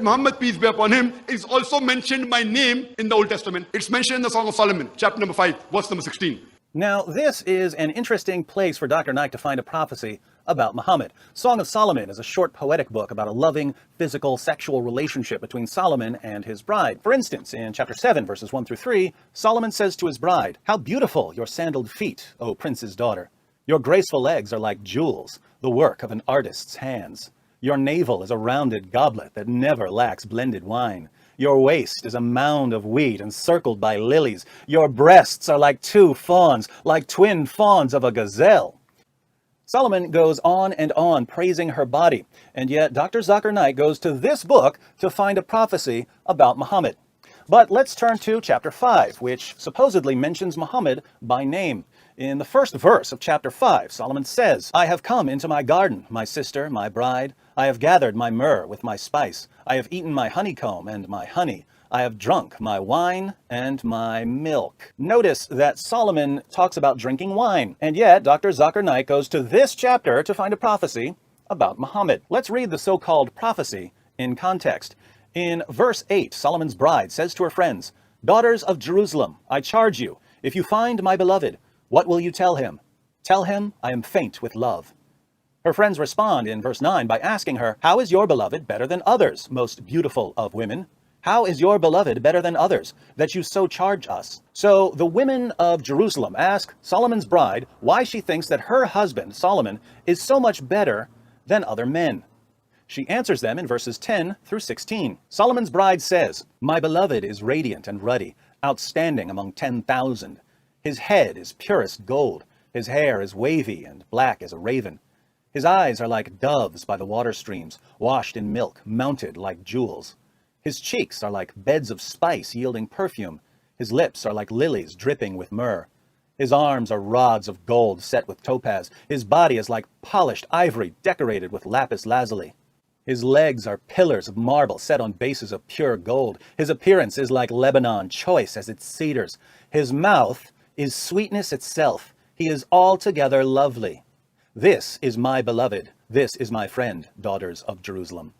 Muhammad, peace be upon him, is also mentioned by name in the Old Testament. It's mentioned in the Song of Solomon, chapter number 5, verse number 16. Now, this is an interesting place for Dr. Naik to find a prophecy about Muhammad. Song of Solomon is a short poetic book about a loving, physical, sexual relationship between Solomon and his bride. For instance, in chapter 7, verses 1 through 3, Solomon says to his bride, "How beautiful your sandaled feet, O prince's daughter! Your graceful legs are like jewels, the work of an artist's hands. Your navel is a rounded goblet that never lacks blended wine. Your waist is a mound of wheat encircled by lilies. Your breasts are like two fawns, like twin fawns of a gazelle." Solomon goes on and on praising her body, and yet Dr. Zakir Naik goes to this book to find a prophecy about Muhammad. But let's turn to chapter 5, which supposedly mentions Muhammad by name. In the first verse of chapter 5, Solomon says, "I have come into my garden, my sister, my bride. I have gathered my myrrh with my spice. I have eaten my honeycomb and my honey. I have drunk my wine and my milk." Notice that Solomon talks about drinking wine, and yet Dr. Zakir Naik goes to this chapter to find a prophecy about Muhammad. Let's read the so-called prophecy in context. In verse 8, Solomon's bride says to her friends, "Daughters of Jerusalem, I charge you, if you find my beloved, what will you tell him? Tell him I am faint with love." Her friends respond in verse 9 by asking her, "How is your beloved better than others, most beautiful of women? How is your beloved better than others, that you so charge us?" So the women of Jerusalem ask Solomon's bride why she thinks that her husband, Solomon, is so much better than other men. She answers them in verses 10 through 16. Solomon's bride says, "My beloved is radiant and ruddy, outstanding among 10,000. His head is purest gold. His hair is wavy and black as a raven. His eyes are like doves by the water streams, washed in milk, mounted like jewels. His cheeks are like beds of spice yielding perfume. His lips are like lilies dripping with myrrh. His arms are rods of gold set with topaz. His body is like polished ivory decorated with lapis lazuli. His legs are pillars of marble set on bases of pure gold. His appearance is like Lebanon, choice as its cedars. His mouth is sweetness itself. He is altogether lovely. This is my beloved. This is my friend, daughters of Jerusalem."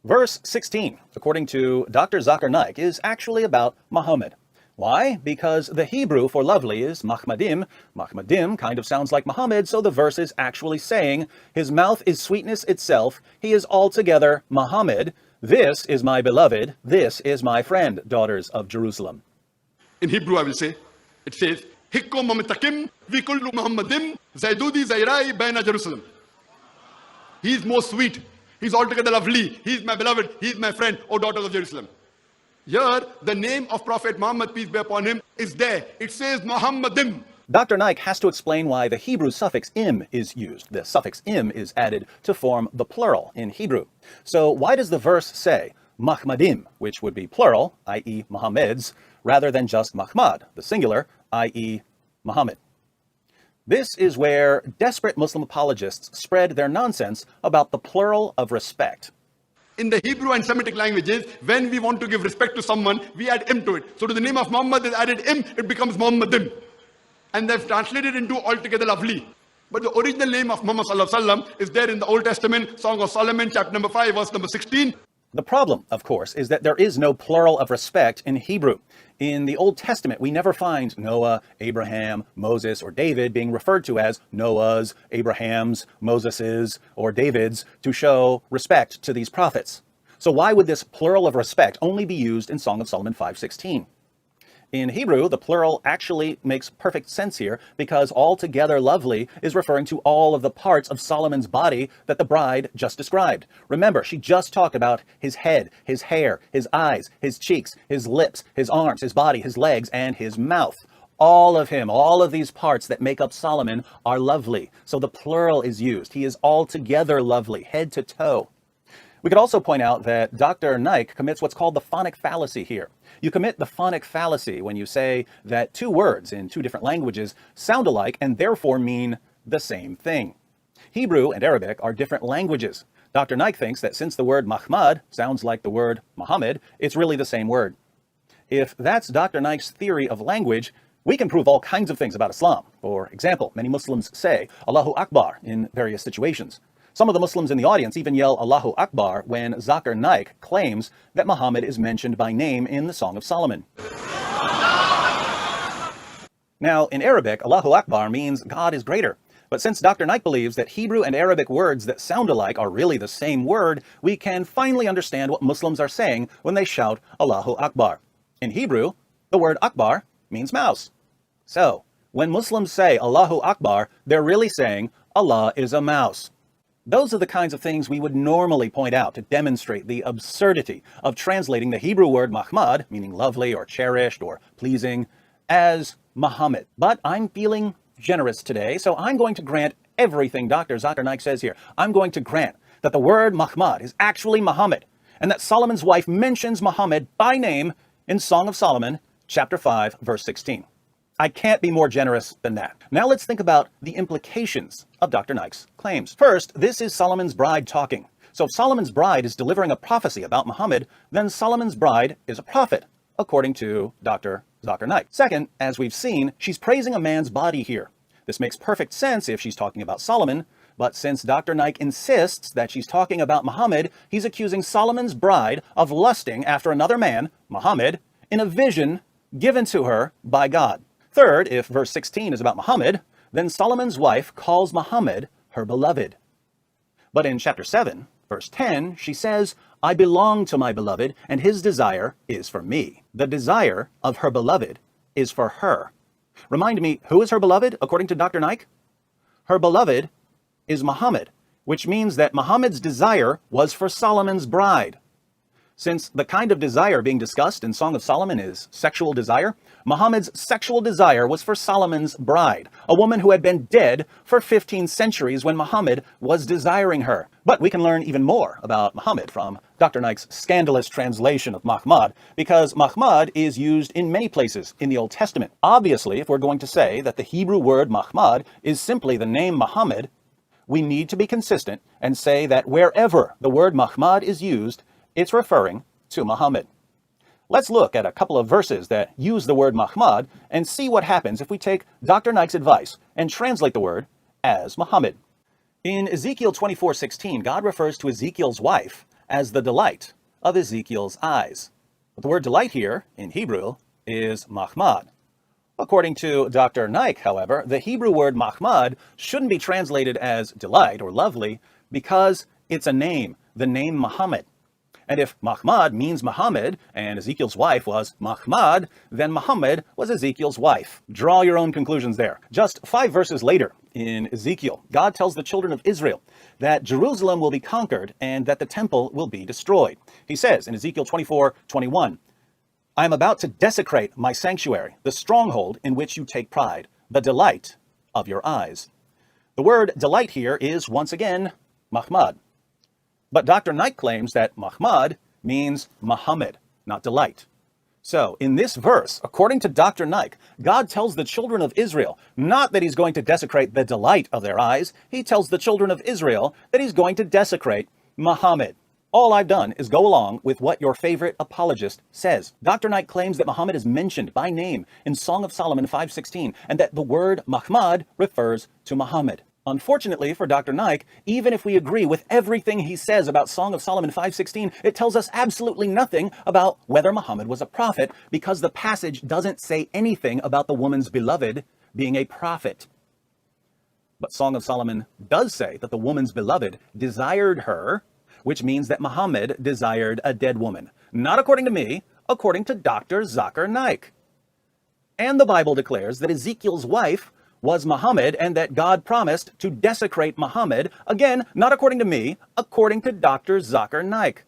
Verse 16, according to Dr. Zakir Naik, is actually about Muhammad. Why? Because the Hebrew for lovely is Mahmadim. Mahmadim kind of sounds like Muhammad, so the verse is actually saying, his mouth is sweetness itself. He is altogether Muhammad. This is my beloved. This is my friend, daughters of Jerusalem. In Hebrew, I will say, it says, "Hikko mamtakim vikullu Muhammadim zaidudi zairai baina Jerusalem." He is most sweet. He's altogether lovely. He is my beloved. He is my friend, O daughters of Jerusalem. Here, the name of Prophet Muhammad, peace be upon him, is there. It says Muhammadim. Dr. Naik has to explain why the Hebrew suffix im is used. The suffix im is added to form the plural in Hebrew. So why does the verse say Mahmadim, which would be plural, i.e. Muhammads, rather than just Mahmad, the singular, i.e. Muhammad? This is where desperate Muslim apologists spread their nonsense about the plural of respect. In the Hebrew and Semitic languages, when we want to give respect to someone, we add im to it. So to the name of Muhammad is added im, it becomes Muhammadim. And they've translated into altogether lovely. But the original name of Muhammad sallallahu alaihi wasallam is there in the Old Testament, Song of Solomon, chapter number 5, verse number 16. The problem, of course, is that there is no plural of respect in Hebrew. In the Old Testament, we never find Noah, Abraham, Moses, or David being referred to as Noah's, Abraham's, Moses's, or David's to show respect to these prophets. So why would this plural of respect only be used in Song of Solomon 5:16? In Hebrew, the plural actually makes perfect sense here because altogether lovely is referring to all of the parts of Solomon's body that the bride just described. Remember, she just talked about his head, his hair, his eyes, his cheeks, his lips, his arms, his body, his legs, and his mouth. All of him, all of these parts that make up Solomon are lovely. So the plural is used. He is altogether lovely, head to toe. We could also point out that Dr. Naik commits what's called the phonic fallacy here. You commit the phonic fallacy when you say that two words in two different languages sound alike and therefore mean the same thing. Hebrew and Arabic are different languages. Dr. Naik thinks that since the word Mahmad sounds like the word Muhammad, it's really the same word. If that's Dr. Naik's theory of language, we can prove all kinds of things about Islam. For example, many Muslims say Allahu Akbar in various situations. Some of the Muslims in the audience even yell Allahu Akbar when Zakir Naik claims that Muhammad is mentioned by name in the Song of Solomon. Now, in Arabic, Allahu Akbar means God is greater. But since Dr. Naik believes that Hebrew and Arabic words that sound alike are really the same word, we can finally understand what Muslims are saying when they shout Allahu Akbar. In Hebrew, the word Akbar means mouse. So, when Muslims say Allahu Akbar, they're really saying Allah is a mouse. Those are the kinds of things we would normally point out to demonstrate the absurdity of translating the Hebrew word Mahmad, meaning lovely or cherished or pleasing, as Muhammad. But I'm feeling generous today, so I'm going to grant everything Dr. Zakir Naik says here. I'm going to grant that the word Mahmad is actually Muhammad, and that Solomon's wife mentions Muhammad by name in Song of Solomon, chapter 5, verse 16. I can't be more generous than that. Now let's think about the implications of Dr. Naik's claims. First, this is Solomon's bride talking. So if Solomon's bride is delivering a prophecy about Muhammad, then Solomon's bride is a prophet, according to Dr. Zakir Naik. Second, as we've seen, she's praising a man's body here. This makes perfect sense if she's talking about Solomon, but since Dr. Naik insists that she's talking about Muhammad, he's accusing Solomon's bride of lusting after another man, Muhammad, in a vision given to her by God. Third, if verse 16 is about Muhammad, then Solomon's wife calls Muhammad her beloved. But in chapter 7, verse 10, she says, I belong to my beloved, and his desire is for me. The desire of her beloved is for her. Remind me, who is her beloved, according to Dr. Naik? Her beloved is Muhammad, which means that Muhammad's desire was for Solomon's bride. Since the kind of desire being discussed in Song of Solomon is sexual desire, Muhammad's sexual desire was for Solomon's bride, a woman who had been dead for 15 centuries when Muhammad was desiring her. But we can learn even more about Muhammad from Dr. Naik's scandalous translation of Mahmad, because Mahmad is used in many places in the Old Testament. Obviously, if we're going to say that the Hebrew word Mahmad is simply the name Muhammad, we need to be consistent and say that wherever the word Mahmad is used, it's referring to Muhammad. Let's look at a couple of verses that use the word Mahmad and see what happens if we take Dr. Naik's advice and translate the word as Muhammad. In Ezekiel 24:16, God refers to Ezekiel's wife as the delight of Ezekiel's eyes. But the word delight here in Hebrew is Mahmad. According to Dr. Naik, however, the Hebrew word Mahmad shouldn't be translated as delight or lovely because it's a name, the name Muhammad. And if Mahmad means Muhammad, and Ezekiel's wife was Mahmad, then Muhammad was Ezekiel's wife. Draw your own conclusions there. Just 5 verses later, in Ezekiel, God tells the children of Israel that Jerusalem will be conquered and that the temple will be destroyed. He says in Ezekiel 24:21, I am about to desecrate my sanctuary, the stronghold in which you take pride, the delight of your eyes. The word delight here is once again Mahmad. But Dr. Naik claims that Mahmad means Muhammad, not delight. So, in this verse, according to Dr. Naik, God tells the children of Israel not that he's going to desecrate the delight of their eyes, he tells the children of Israel that he's going to desecrate Muhammad. All I've done is go along with what your favorite apologist says. Dr. Naik claims that Muhammad is mentioned by name in Song of Solomon 5:16, and that the word Mahmad refers to Muhammad. Unfortunately for Dr. Naik, even if we agree with everything he says about Song of Solomon 5:16, it tells us absolutely nothing about whether Muhammad was a prophet, because the passage doesn't say anything about the woman's beloved being a prophet. But Song of Solomon does say that the woman's beloved desired her, which means that Muhammad desired a dead woman. Not according to me, according to Dr. Zakir Naik. And the Bible declares that Ezekiel's wife was Muhammad, and that God promised to desecrate Muhammad, again, not according to me, according to Dr. Zakir Naik.